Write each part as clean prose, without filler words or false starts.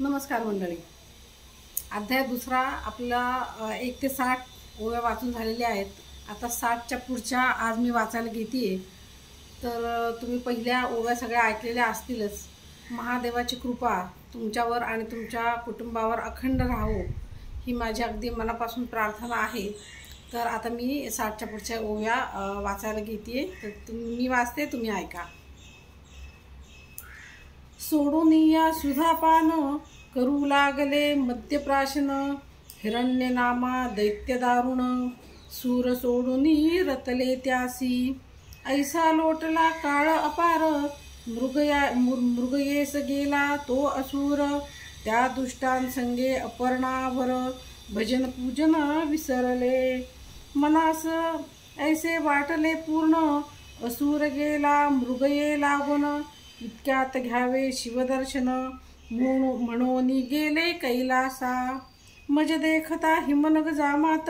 नमस्कार मंडळी. अध्याय दुसरा आपला 1 ते 60 ओव्या वाचून झालेल्या आहेत. आता 60च्या पुढच्या आज मी वाचायला घेते. तर तुम्ही पहिल्या ओव्या सगळ्या ऐकलेल्या असतीलच. महादेवाची कृपा तुमच्यावर आणि तुमच्या कुटुंबावर अखंड राहो ही माझी अगदी मनापासून प्रार्थना आहे. तर आता मी 60च्या पुढच्या ओव्या वाचायला घेते. तर मी वाचते, तुम्ही ऐका. सोडून या सुधापान करू लागले मद्यप्राशन, हिरण्य नामा दैत्य दारुण, सूर सोडूनी रतले त्यासी. ऐसा लोटला काळ अपार, मृगयेस गेला तो असुर, त्या दुष्टांसंगे अपर्णावर, भजन पूजन विसरले. मनास ऐसे वाटले पूर्ण, असुर गेला मृगये लागून, इतक्यात घ्यावे शिवदर्शन, म्हणून गेले कैलासा. मज देखता हिमनग जामात,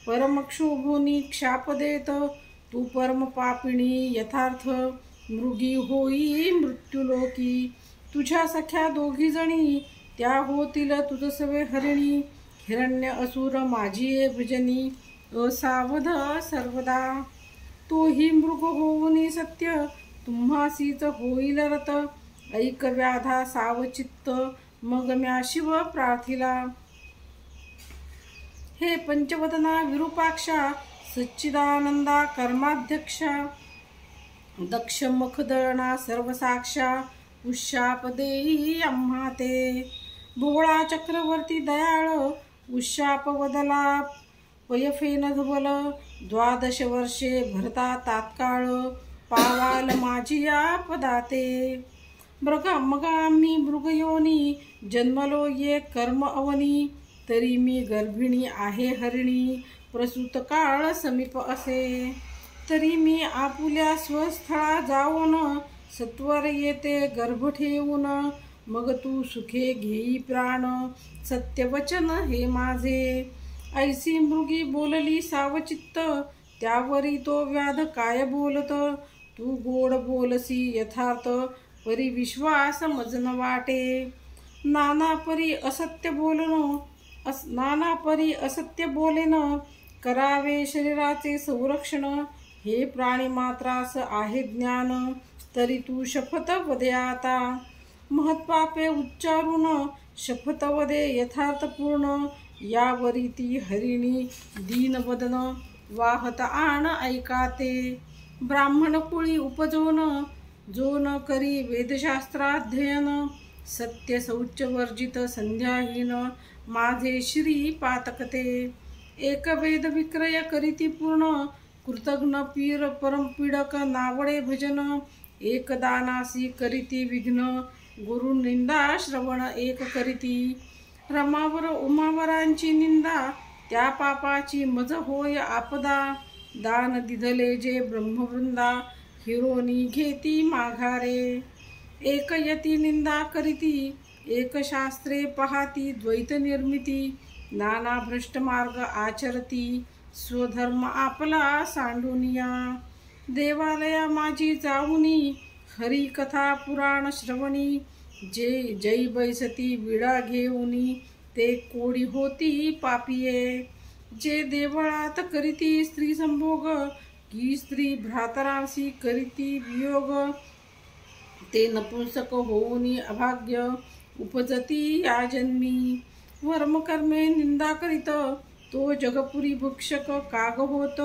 परमक्षोभुनी क्षाप देत, तू परम पापिणी यथार्थ, मृगी होई मृत्युलोकी. तुझ्या सख्या दोघी जणी, त्या होतील तुझसवे हरिणी, हिरण्य असुर माझी भजनी, असावध सर्वदा. तोही मृग होऊनी सत्य, तुम्हासीच होईल रत, ऐक व्याधा सावचित्त, मग म्या शिव प्रार्थिला. हे पंचवदना विरूपाक्षा, सच्चिदानंदा कर्माध्यक्षा, दक्ष मुखदळणा सर्वसाक्षा, उशाप देई आम्हा ते. भोळा चक्रवर्ती दयाळ, उशाप वदला पयफेन धवल, 12 वर्षे भरता तात्काळ, पावाल माझी आपदाते. मग आम्ही मृगयोनी, जन्मलो ये कर्म अवनी, तरी मी गर्भिणी आहे हरिणी, प्रसूत काळ समीप असे. तरी मी आपुल्या स्वस्थळा जाऊन, सत्वर येते गर्भ ठेवून, मग तू सुखे घेई प्राण, सत्यवचन हे माझे. ऐसी मृगी बोलली सावचित्त, त्यावरी तो व्याध काय बोलत, तू गोड बोलसी यथार्थ, परी विश्वास मजन वाटे. नाना परी असत्य बोलेन, करावे शरीराचे संरक्षण, हे प्राणी मात्रास आहे ज्ञान, तरी तू शपथ वदे आता. महत्पापे उच्चारून शपथ वदे यथार्थ पूर्ण, यावरी ती हरिणी दीनवदन, वाहत आण ऐकाते. ब्राह्मण कुळी उपजोन, जो न करी वेदशास्त्राध्ययन, सत्य शौच वर्जित संध्याहीन, माझे श्री पातकते. एक वेद विक्रय करीती पूर्ण, कृतघ्न पीर परमपीडक नावडे भजन, एक दानासी करीती विघ्न, गुरु निंदा श्रवण एक करीती. रमावर उमावरांची निंदा, त्या पापाची मज होय आपदा, दान दिधले जे ब्रह्मवृंदा, हिरोनी घेती माघारे. एक यती निंदा करीती, एक शास्त्रे पाहती द्वैत निर्मिती, नाना भ्रष्ट मार्ग आचरती, स्वधर्म आपला सांडूनिया. देवालया माझी जाऊनी, हरी कथा पुराण श्रवणी, जे जै बैसती विडा घेऊनी, ते कोडी होती पापिये. जे देवळात करीती स्त्री संभोग, की स्त्री भ्रातरांशी करीती वियोग, ते नपुंसक होऊनी अभाग्य, उपजती या जन्मी. वर्मकर्मे निंदा करीत, तो जगपुरी भक्षक काग होत,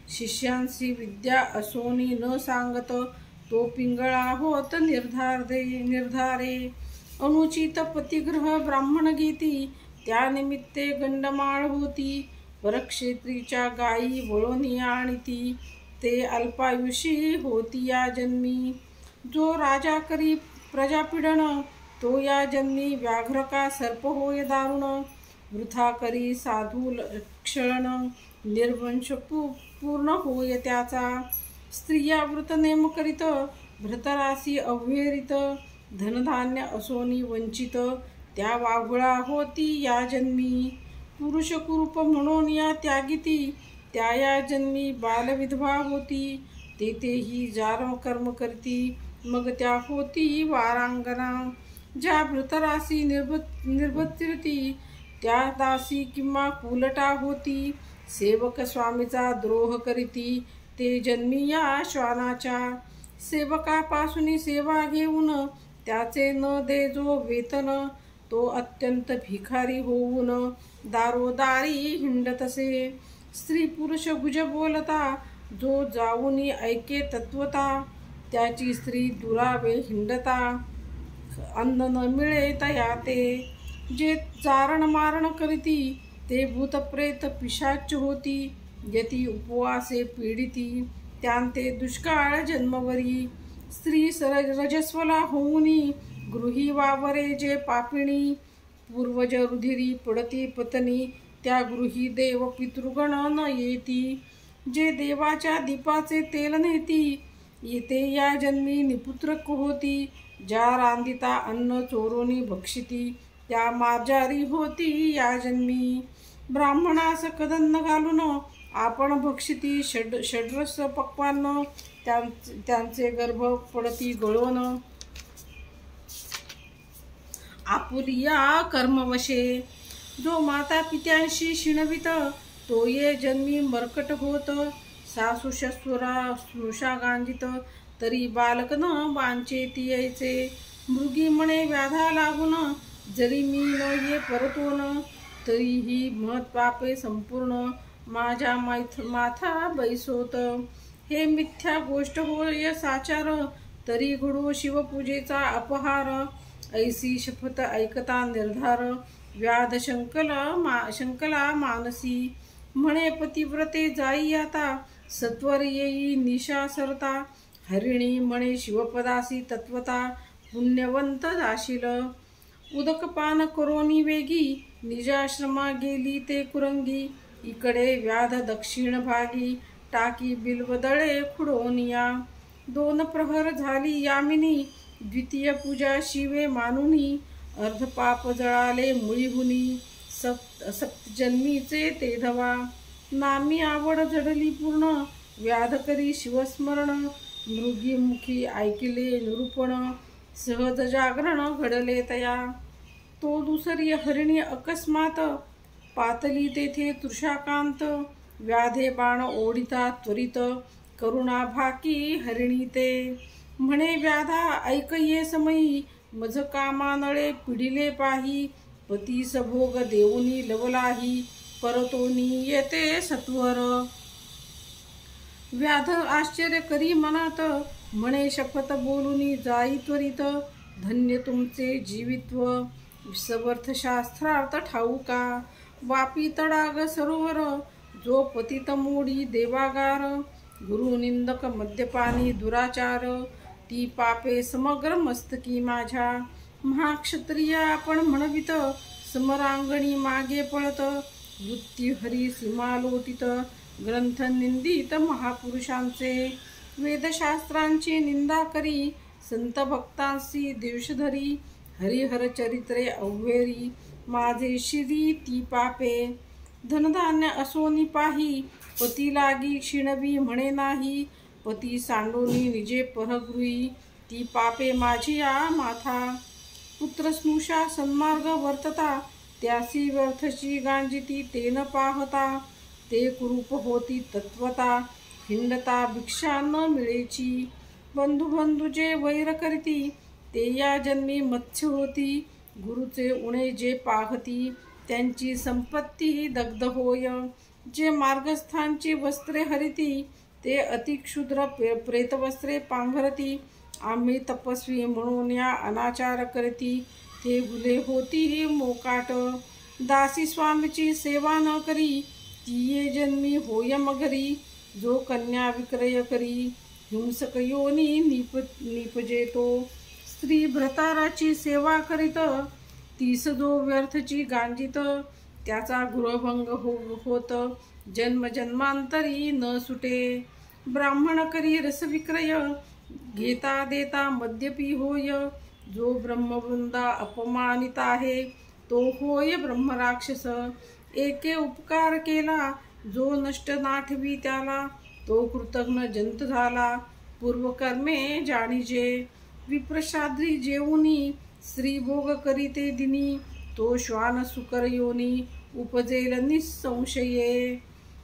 शिष्यांशी विद्या असोनी न सांगत, तो पिंगळा होत निर्धारे. अनुचित पतिग्रह ब्राह्मण गीती, त्या निमित्ते गंडमाळ होती, परक्षेत्रीच्या गायी वळोनी आणती, ते अल्पायुषी होती या जन्मी. जो राजा करी प्रजापीडन, तो या जन्मी व्याघ्र का सर्प होय दारुण, वृथा करी साधू रक्षण, निर्वंश पूर्ण होय त्याचा. स्त्रिया व्रत नेम करीत, भ्रतरासी अव्हेरित, धनधान्य असोनी वंचित, त्या वाघुळा होती या जन्मी. पुरुष कुरूप म्हणून या त्यागिती, त्या या जन्मी बालविधवा होती, तेही जारम कर्म करती, मग त्या होती वारांगना. ज्या भृतरासी निर्भत्रिती त्या दासी किंवा कुलटा होती. सेवक स्वामीचा द्रोह करीती ते जन्मी या श्वानाच्या. सेवकापासून सेवा घेऊन त्याचे न दे जो वेतन. तो अत्यंत भिकारी होऊन दारोदारी हिंडतसे. स्त्री पुरुष गुज बोलता जो जाऊनी ऐके तत्वता. त्याची स्त्री दुरावे हिंडता अन्न न मिळे तया ते. जे चारण मारण करीती ते भूतप्रेत पिशाच होती. यती उपवासे पीडिती त्यांते दुष्काळ जन्मवरी. स्त्री रजस्वला होऊनी गृही वावरे जे पापिणी. पूर्वज रुधिरी पडती पत्नी त्या गृही देव पितृगण न येती. जे देवाच्या दीपाचे तेल नेती येते या जन्मी निपुत्रक होती. ज्या रांदिता अन्न चोरोनी भक्षिती त्या मार्जारी होती या जन्मी. ब्राह्मणास कदन्न घालून आपण भक्षिती षड्रस पक्वान्न त्यांचे गर्भ पडती गळोन. आपुलिया कर्मवशे जो माता पित्यांशी शिणवित तो ये जन्मी मरकट होत. सासू शस्वरा स्नुषा गांजित तरी बालक न वांचेती यायचे. मृगी म्हणे व्याधा लागून जरी मी न ये परतोन. तरीही महत पापे संपूर्ण माझ्या माथा बैसोत. हे मिथ्या गोष्ट होय साचार तरी घडो शिवपूजेचा अपहार. ऐसी शपथ ऐकता निर्धार व्याध शंकला मानसी. म्हणे पतिव्रते जाई आता सत्वर येई निशा सरता. हरिणी म्हणे शिवपदासी तत्वता पुण्यवंत जाशील. उदकपान करोनी वेगी निजाश्रमा गेली ते कुरंगी. इकडे व्याध दक्षिण भागी टाकी बिल्वदळे खुडोनिया. 2 प्रहर झाली यामिनी द्वितीय पूजा शिवे मानुनी. अर्धपाप जळाले मुळीहुनी सप्तजन्मीचे ते धवा. नामी आवड जडली पूर्ण व्याध करी शिवस्मरण. मृगीमुखी ऐकिले निरूपण सहज जागरण घडले तया. तो दुसरी हरिणी अकस्मात पातली तेथे तृषाकांत. व्याधे बाण ओढिता त्वरित करुणा भाकी हरिणी ते. म्हणे व्याधा ऐक ये समयी मज कामानळे पिढिले पाही. पती सभोग देऊनी लवलाही परतोनी येते सत्वर. व्याध आश्चर्य करी मनात म्हणे शपथ बोलुनी जाई त्वरित. धन्य तुमचे जीवित्व समर्थ शास्त्रार्थ ठाऊका. वापी तडाग सरोवर जो पतित मोडी देवागार. गुरुनिंदक मद्यपानी दुराचार ती पापे समग्र मस्तकी माझ्या. महाक्षत्रिय आपण म्हणवित समरांगणी मागे पळत. वृत्ती हरी सीमा लोटित ग्रंथ निंदित महापुरुषांचे. वेदशास्त्रांची निंदा करी संत भक्तांसी दिवश धरी. हरिहर चरित्रे अव्हेरी माझे शिरी ती पापे. धनधान्य असोनी पाही पती लागी क्षीणवी म्हणे नाही. पती सांडोनी निजे परगृही ती पापे माझी या माथा. पुत्र स्नुषा सन्मार्ग वर्तता त्यासी व्यर्थची गांजिती ते न पाहता. ते कुरूप होती तत्वता हिंडता भिक्षा न मिळेची. बंधू जे वैर करीती ते या जन्मी मत्स्य होती. गुरुचे उणे जे पाहती त्यांची संपत्ती दग्ध होय. जे मार्गस्थांची वस्त्रे हरिती ते अतिक्षुद्र प्रेतवस्त्रे पांघरती. आम्ही तपस्वी म्हणून या अनाचार करीती ते गुले होती मोकाट. दासी स्वामीची सेवा न करी ती ये जन्मी होय मगरी. जो कन्या विक्रय करी हिंसक योनी निपजेतो. स्त्री भ्रताराची सेवा करीत तीस जो व्यर्थची गांजित. त्याचा गृहभंग होत जन्मजन्मांतरी न सुटे. ब्राह्मण करी रसविक्रय घेता देता मद्यपी होय. जो ब्रह्मवृंदा अपमानित आहे तो होय ब्रह्मराक्षस. एके उपकार केला जो नष्ट नाठवी त्याला. तो कृतघ्न जंत झाला पूर्वकर्मे जाणीजे. विप्रशाद्री जेऊनी स्त्रीभोग करीते दिनी, तो श्वान सुकर योनी, उपजेल निसंशये.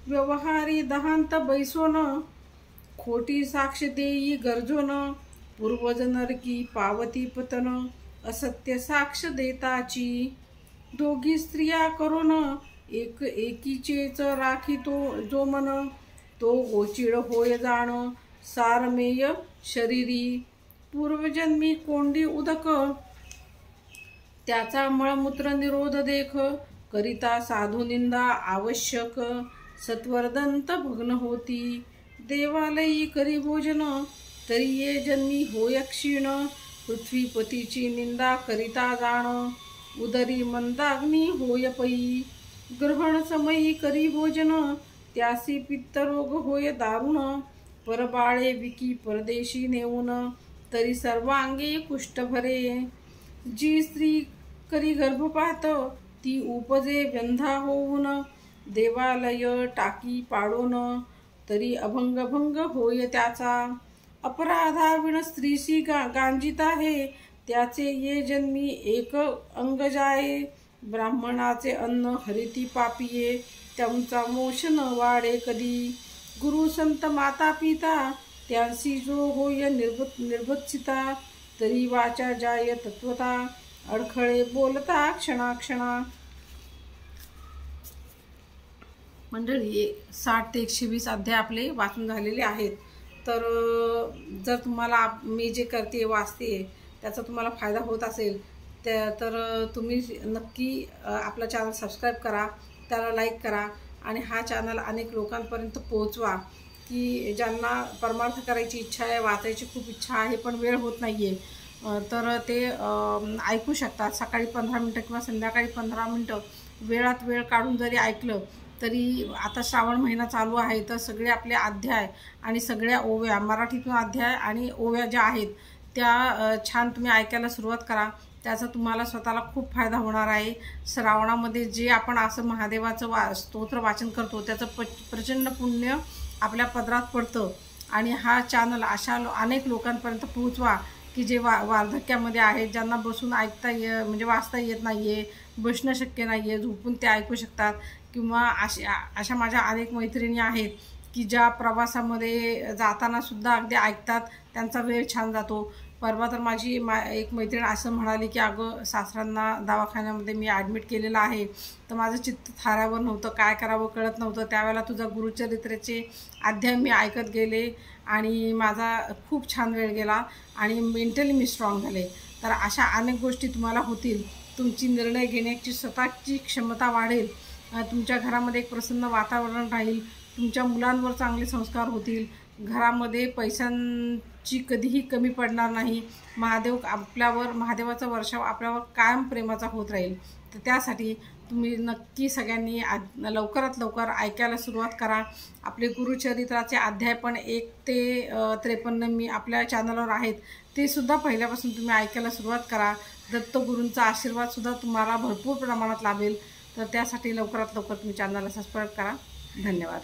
व्यवहारी दहांत बैसोन, खोटी साक्ष देई गरजोन, पूर्वज नरकी पावती पतन, असत्य साक्ष देताची. दोघी स्त्रिया करोन, एकीचेच राखी तो जो मन, तो गोचिड होय जाण, सारमेय शरीरी. पूर्वजन्मी कोंडी उदक, त्याचा मळमूत्र निरोध देख, करिता साधू निंदा आवश्यक, सत्वरदंत भग्न होती. देवालयी करी भोजन, तरी ये जन्मी होय क्षीण, पृथ्वीपतीची निंदा करिता जाण, उदरी मंदाग्नी होय पै. ग्रहण समयी करी भोजन, त्यासी पित्तरोग होय दारुण, परबाळे विकी परदेशी नेऊन, तरी सर्वांगी कुष्ठ भरे. जी स्त्री करी गर्भपात, ती उपजे व्यंधा होऊन, देवालय टाकी पाडोन, तरी अभंग भंग होय त्याचा. अपराधाविण स्त्रीसी गांजित आहे, त्याचे ये जन्मी एक अंग जाये. ब्राह्मणाचे अन्न हरिती पापिये, त्यांचा मोक्ष न वाढे कधी. गुरु संत माता पिता, त्यांसी जो होय निर्भत्सिता, तरी वाचा जाय तत्वता, अडखळे बोलता क्षणाक्षणा. मंडळी 60 ते 120 अध्याय आपले वाचून झालेले आहेत. तर जर तुम्हाला मी जे करते वाचते त्याचा तुम्हाला फायदा होत असेल तर तुम्ही नक्की आपला चॅनल सबस्क्राईब करा, त्याला लाईक करा आणि हा चॅनल अनेक लोकांपर्यंत पोहोचवा की ज्यांना परमार्थ करायची इच्छा आहे, वाचायची खूप इच्छा आहे पण वेळ होत नाही आहे, तर ते ऐकू शकतात. सकाळी 15 मिनटं किंवा संध्याकाळी 15 मिनटं वेळात वेळ काढून जरी ऐकलं तरी. आता श्रावण महिना चालू आहे तर सगळे आपले अध्याय आणि सगळ्या ओव्या, मराठीतून अध्याय आणि ओव्या ज्या आहेत त्या छान तुम्ही ऐकायला सुरुवात करा. त्याचा तुम्हाला स्वतःला खूप फायदा होणार आहे. श्रावणामध्ये जे आपण असं महादेवाचं स्तोत्र वाचन करतो त्याचं प्रचंड पुण्य आपल्या पदरात पडतं. आणि हा चॅनल अशा अनेक लोकांपर्यंत पोहोचवा की जे वार्धक्यामध्ये आहेत, ज्यांना बसून म्हणजे वाचता येत नाही आहे, बसणं शक्य नाही आहे, झोपून ते ऐकू शकतात. किंवा अशा माझ्या अनेक मैत्रिणी आहेत की ज्या प्रवासामध्ये जाताना सुद्धा अगदी ऐकतात, त्यांचा वेळ छान जातो. परवा तर माझी एक मैत्रीण असं म्हणाली की अगं सासऱ्यांना दवाखान्यामध्ये मी ॲडमिट केलेलं आहे, तर माझं चित्त थाऱ्यावर नव्हतं, काय करावं कळत नव्हतं. त्यावेळेला तुझा गुरुचरित्राचे अध्याय मी ऐकत गेले आणि माझा खूप छान वेळ गेला आणि मेंटली मी स्ट्रॉंग झाले. तर अशा अनेक गोष्टी तुम्हाला होतील. तुमची निर्णय घेण्याची स्वतःची क्षमता वाढेल, तुमच्या घरामध्ये एक प्रसन्न वातावरण राहील, तुमच्या मुलांवर चांगले संस्कार होतील, घरामध्ये पैशांची कधीही कमी पडणार नाही. महादेवाचा वर्षाव आपल्यावर कायम प्रेमाचा होत राहील. तर त्यासाठी तुम्ही नक्की सगळ्यांनी लवकरात लवकर ऐकायला सुरुवात करा. आपले गुरुचरित्राचे अध्याय पण 1 ते 53 मी आपल्या चॅनलवर आहेत, ते सुद्धा पहिल्यापासून तुम्ही ऐकायला सुरुवात करा. दत्तगुरूंचा आशीर्वादसुद्धा तुम्हाला भरपूर प्रमाणात लाभेल. तर त्यासाठी लवकरात लवकर तुम्ही चॅनलला सबस्क्राईब करा. धन्यवाद.